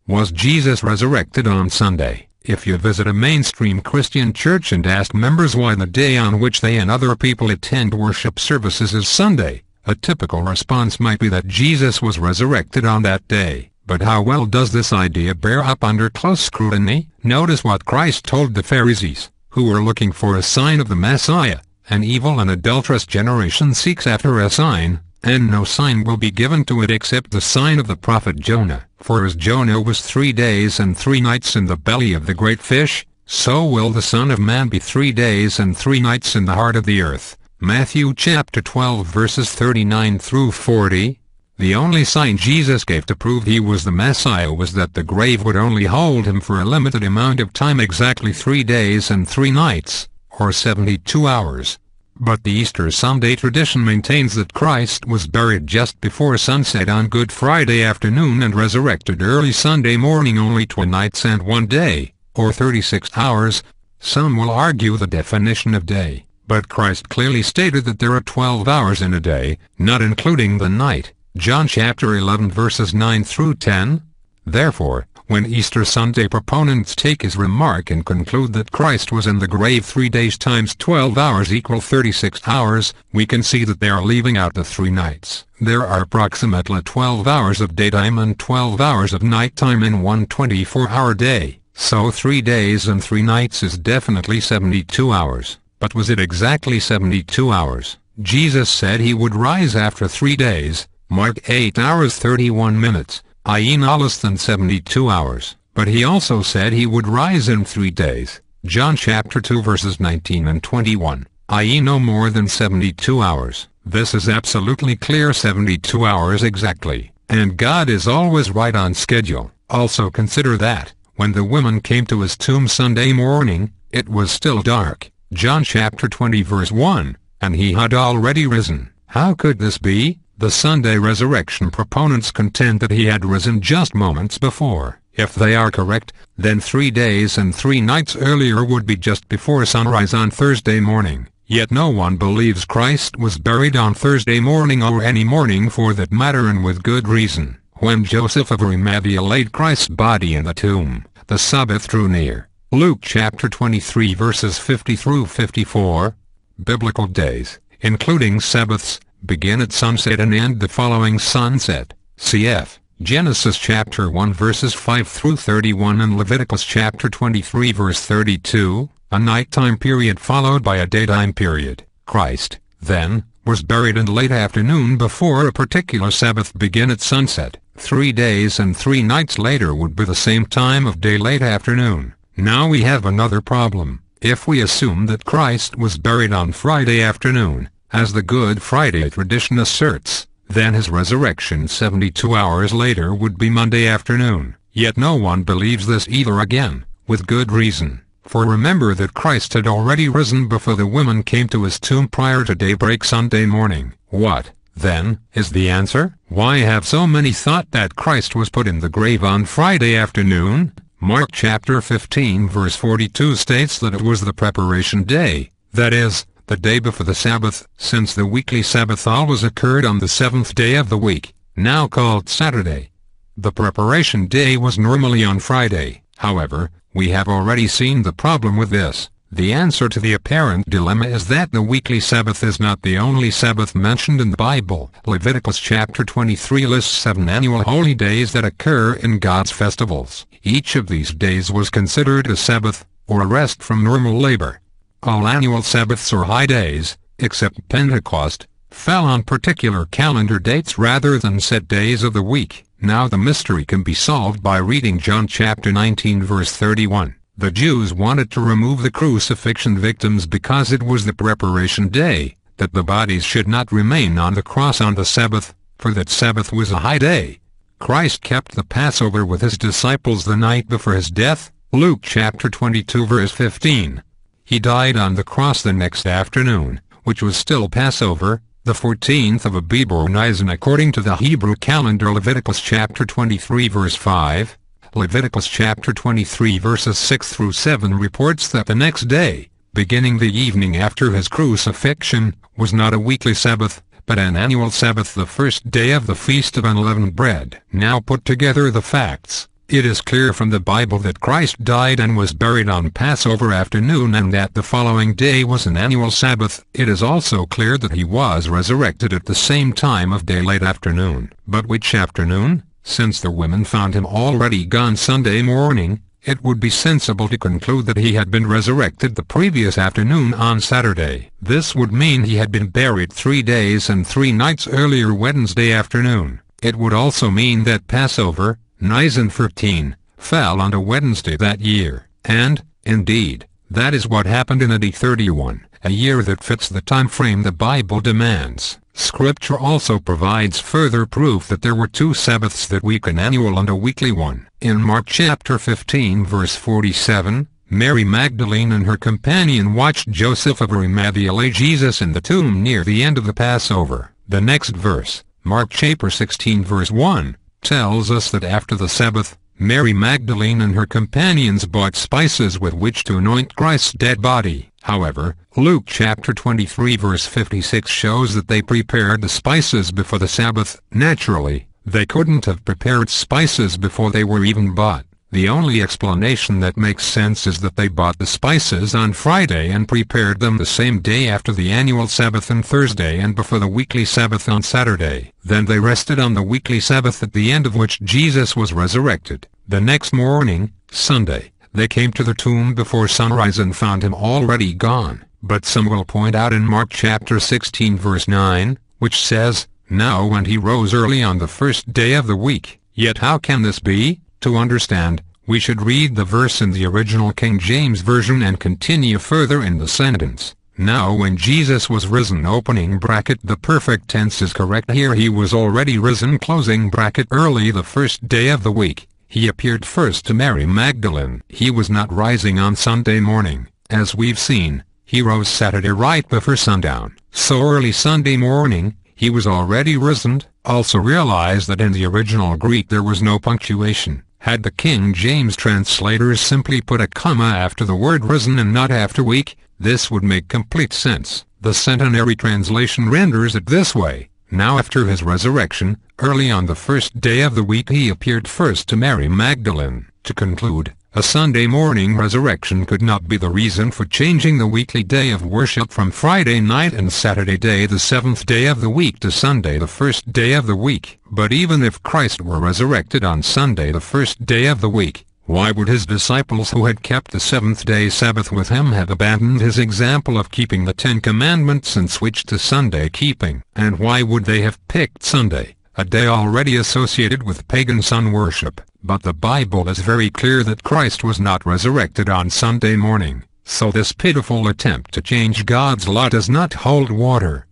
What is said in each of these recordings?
Was Jesus resurrected on Sunday? If you visit a mainstream Christian church and ask members why the day on which they and other people attend worship services is Sunday, a typical response might be that Jesus was resurrected on that day. But how well does this idea bear up under close scrutiny? Notice what Christ told the Pharisees, who were looking for a sign of the Messiah. An evil and adulterous generation seeks after a sign, and no sign will be given to it except the sign of the prophet Jonah. For as Jonah was 3 days and 3 nights in the belly of the great fish, so will the Son of Man be 3 days and 3 nights in the heart of the earth. Matthew chapter 12 verses 39 through 40. The only sign Jesus gave to prove he was the Messiah was that the grave would only hold him for a limited amount of time, exactly 3 days and 3 nights, or 72 hours. But the Easter Sunday tradition maintains that Christ was buried just before sunset on Good Friday afternoon and resurrected early Sunday morning, only 2 nights and 1 day, or 36 hours. Some will argue the definition of day, but Christ clearly stated that there are 12 hours in a day, not including the night. John chapter 11 verses 9 through 10. Therefore, when Easter Sunday proponents take his remark and conclude that Christ was in the grave 3 days times 12 hours equal 36 hours, we can see that they are leaving out the 3 nights. There are approximately 12 hours of daytime and 12 hours of nighttime in one 24-hour day, so 3 days and 3 nights is definitely 72 hours. But was it exactly 72 hours? Jesus said he would rise after 3 days, Mark 8 hours 31 minutes, i.e. no less than 72 hours. But he also said he would rise in 3 days, John chapter 2 verses 19 and 21, i.e. no more than 72 hours. This is absolutely clear, 72 hours exactly, and God is always right on schedule. Also consider that, when the women came to his tomb Sunday morning, it was still dark, John chapter 20 verse 1, and he had already risen. How could this be? The Sunday resurrection proponents contend that he had risen just moments before. If they are correct, then 3 days and 3 nights earlier would be just before sunrise on Thursday morning. Yet no one believes Christ was buried on Thursday morning, or any morning for that matter, and with good reason. When Joseph of Arimathea laid Christ's body in the tomb, the Sabbath drew near. Luke chapter 23 verses 50 through 54. Biblical days, including Sabbaths, begin at sunset and end the following sunset. Cf. Genesis chapter 1 verses 5 through 31 and Leviticus chapter 23 verse 32, a nighttime period followed by a daytime period. Christ, then, was buried in late afternoon before a particular Sabbath began at sunset. 3 days and 3 nights later would be the same time of day, late afternoon. Now we have another problem. If we assume that Christ was buried on Friday afternoon, as the Good Friday tradition asserts, then his resurrection 72 hours later would be Monday afternoon. Yet no one believes this either, again, with good reason. For remember that Christ had already risen before the women came to his tomb prior to daybreak Sunday morning. What, then, is the answer? Why have so many thought that Christ was put in the grave on Friday afternoon? Mark chapter 15 verse 42 states that it was the preparation day, that is, the day before the Sabbath, since the weekly Sabbath always occurred on the 7th day of the week, now called Saturday. The preparation day was normally on Friday. However, we have already seen the problem with this. The answer to the apparent dilemma is that the weekly Sabbath is not the only Sabbath mentioned in the Bible. Leviticus chapter 23 lists 7 annual holy days that occur in God's festivals. Each of these days was considered a Sabbath, or a rest from normal labor. All annual Sabbaths or high days, except Pentecost, fell on particular calendar dates rather than set days of the week. Now the mystery can be solved by reading John chapter 19 verse 31. The Jews wanted to remove the crucifixion victims because it was the preparation day, that the bodies should not remain on the cross on the Sabbath, for that Sabbath was a high day. Christ kept the Passover with his disciples the night before his death, Luke chapter 22 verse 15. He died on the cross the next afternoon, which was still Passover, the 14th of Abib or Nisan according to the Hebrew calendar. Leviticus chapter 23 verse 5. Leviticus chapter 23 verses 6 through 7 reports that the next day, beginning the evening after his crucifixion, was not a weekly Sabbath, but an annual Sabbath, the first day of the Feast of Unleavened Bread. Now put together the facts. It is clear from the Bible that Christ died and was buried on Passover afternoon and that the following day was an annual Sabbath. It is also clear that he was resurrected at the same time of day, late afternoon. But which afternoon? Since the women found him already gone Sunday morning, it would be sensible to conclude that he had been resurrected the previous afternoon on Saturday. This would mean he had been buried 3 days and 3 nights earlier, Wednesday afternoon. It would also mean that Passover, Nisan 13, fell on a Wednesday that year, and, indeed, that is what happened in AD 31, a year that fits the time frame the Bible demands. Scripture also provides further proof that there were 2 Sabbaths that week, an annual and a weekly one. In Mark chapter 15 verse 47, Mary Magdalene and her companion watched Joseph of Arimathea lay Jesus in the tomb near the end of the Passover. The next verse, Mark chapter 16 verse 1, tells us that after the Sabbath, Mary Magdalene and her companions bought spices with which to anoint Christ's dead body. However, Luke chapter 23 verse 56 shows that they prepared the spices before the Sabbath. Naturally, they couldn't have prepared spices before they were even bought. The only explanation that makes sense is that they bought the spices on Friday and prepared them the same day after the annual Sabbath on Thursday and before the weekly Sabbath on Saturday. Then they rested on the weekly Sabbath, at the end of which Jesus was resurrected. The next morning, Sunday, they came to the tomb before sunrise and found him already gone. But some will point out in Mark chapter 16 verse 9, which says, "Now when he rose early on the first day of the week." Yet how can this be? To understand, we should read the verse in the original King James Version and continue further in the sentence. Now when Jesus was risen, opening bracket, the perfect tense is correct here. He was already risen, closing bracket, early the first day of the week. He appeared first to Mary Magdalene. He was not rising on Sunday morning, as we've seen. He rose Saturday right before sundown. So early Sunday morning, he was already risen. Also realize that in the original Greek there was no punctuation. Had the King James translators simply put a comma after the word risen and not after week, this would make complete sense. The centenary translation renders it this way: "Now after his resurrection, early on the first day of the week he appeared first to Mary Magdalene." To conclude, a Sunday morning resurrection could not be the reason for changing the weekly day of worship from Friday night and Saturday day, the 7th day of the week, to Sunday, the first day of the week. But even if Christ were resurrected on Sunday, the first day of the week, why would his disciples who had kept the 7th-day Sabbath with him have abandoned his example of keeping the 10 Commandments and switched to Sunday keeping? And why would they have picked Sunday, a day already associated with pagan sun worship? But the Bible is very clear that Christ was not resurrected on Sunday morning, so this pitiful attempt to change God's law does not hold water.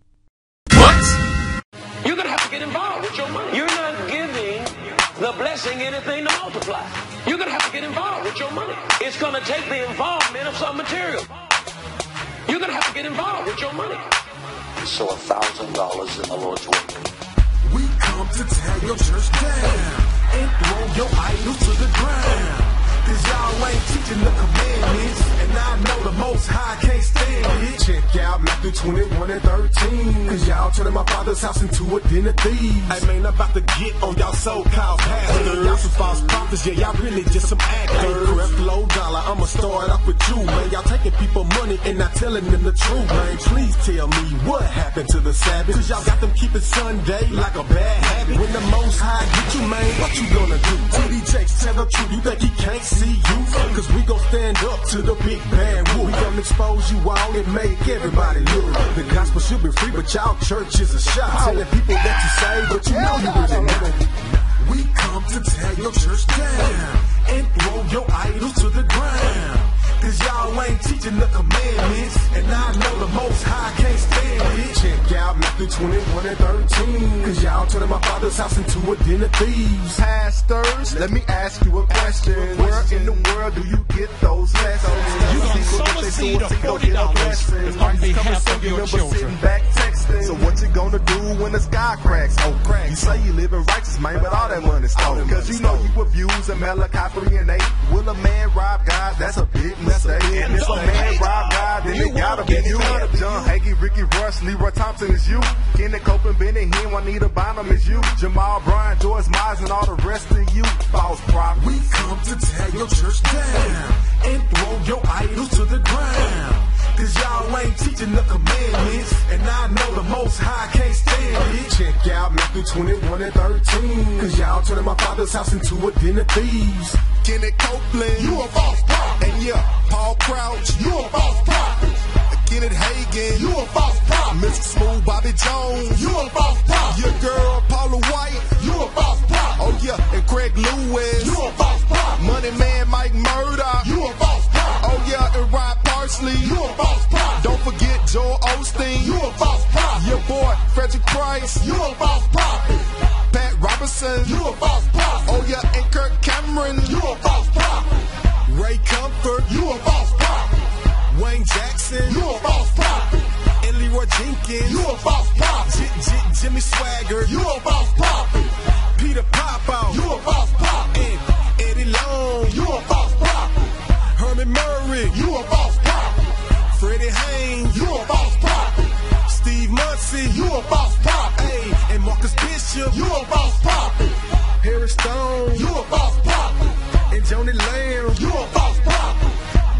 What? You're going to have to get involved with your money. You're not giving the blessing anything to multiply. You're going to have to get involved with your money. It's going to take the involvement of some material. You're going to have to get involved with your money. So $1,000 in the Lord's work. We come to tear your church down and throw your idols to the ground. Cause y'all ain't teaching the commandments, and I know the Most High can't stand it. Check out Matthew 21 and 13. Cause y'all turning my father's house into a den of thieves. I mean, I'm about to get on y'all so-called pastors. Y'all some false prophets, yeah, y'all really just some actors. Correct low dollar, I'ma start off with you, man. Y'all taking people money and not telling them the truth, man. Please tell me what happened to the Sabbath. Cause y'all got them keeping Sunday like a bad habit. When the Most High get you, man, what you gonna do? TD Jakes, tell the truth, you think he can't see you? Cause we gon' stand up to the big bad wolf. We gon' expose you all and make everybody look. The gospel should be free, but y'all church is a shop. Telling people that you saved, but you know you really not. We come to tear your church down and throw your idols to the ground. Cause y'all ain't teaching the commandments, and I know the Most High can't stand it. Check out Matthew 21 and 13. Cause y'all turning my father's house into a den of thieves. Pastors, let me ask you a question. Where in the world do you get those lessons? You gonna sow a seed of $40 on behalf of your children. Back texting. So what you gonna gonna do when the sky cracks? Oh, crack. You say you living righteous, man, but all that money stolen. Cause you know you abuse a Malachi 3 and 8. Will a man rob God? That's a big mistake. And if a man rob God, then it gotta be you. John Hagee, Ricky Rush, Leroy Thompson is you. Kenneth Copeland, Benny Hinn, Juanita Bynum is you. Jamal Bryant, George Myers, and all the rest of you. False prophets. We come to tear your church down and throw your idols to the ground. Cause y'all ain't teaching the commandments, and I know the Most High can't stand it. Check out Matthew 21 and 13. Cause y'all turning my father's house into a den of thieves. Kenneth Copeland, You a false prophet. and yeah, Paul Crouch, You a false prophet. Kenneth Hagin, You a false prophet. Mr. Smooth Bobby Jones, You a false prophet. your girl Paula White, You a false prophet. oh yeah, and Craig Lewis, You a false prophet. Money Man Mike Murdoch, You a false prophet. oh yeah, and Rod Parsley, You a false prophet. don't forget Joel Osteen, You a false prophet. your boy Frederick Price, You a false prophet. Pat Robertson, You a false prophet. oh yeah, and Kirk Cameron, You a false prophet. Ray Comfort, You a false prophet. Wayne Jackson, You a false prophet. and Leroy Jenkins, You a false prophet. Jimmy Swagger, You a false prophet. Peter Popoff, You a false prophet. and Eddie Long, You a false prophet. Herman Murray, You a false prophet. Freddie Haynes, You a false prophet. Steve Muncie, You a false prophet. hey, and Marcus Bishop, You a false prophet. Harry Stone, You a false prophet. and Joni Lamb, You a false prophet.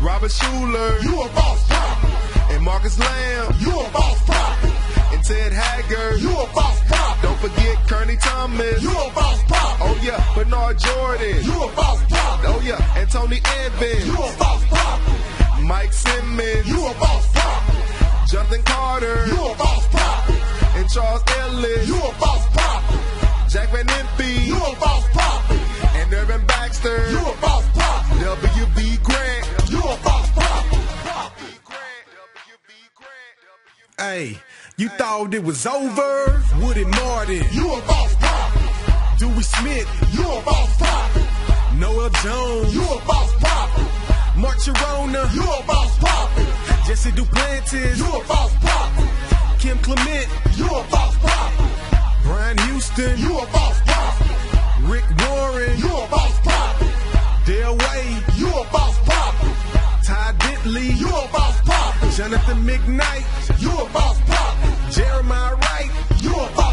Robert Schuller, You a false prophet. and Marcus Lamb, You a false prophet. and Ted Haggard. You a false prophet. Don't forget Kearney Thomas. You a false prophet. Oh yeah, Bernard Jordan. You a false prophet. Oh yeah, and Tony Evans. You a false prophet. Mike Simmons. You a false prophet. Jonathan Carter. You a false prophet. And Charles Ellis. You a false prophet. Jack Van Impe. You a false prophet. And Irvin Baxter. You a false prophet. W.B. Grant. You a false prophet. Hey, you thought it was over? Woody Martin. You a false prophet. Dewey Smith. You a false prophet. Noel Jones. You a false prophet. Mark Chirona. You a false prophet. Jesse Duplantis. You a false prophet. Kim Clement. You a false prophet. Brian Houston. You a false prophet. Rick Warren. You a false prophet. Dale Wade. You a false prophet. Ty Bentley. You a false prophet. Jonathan McKnight. You a false prophet. Jeremiah Wright. You a false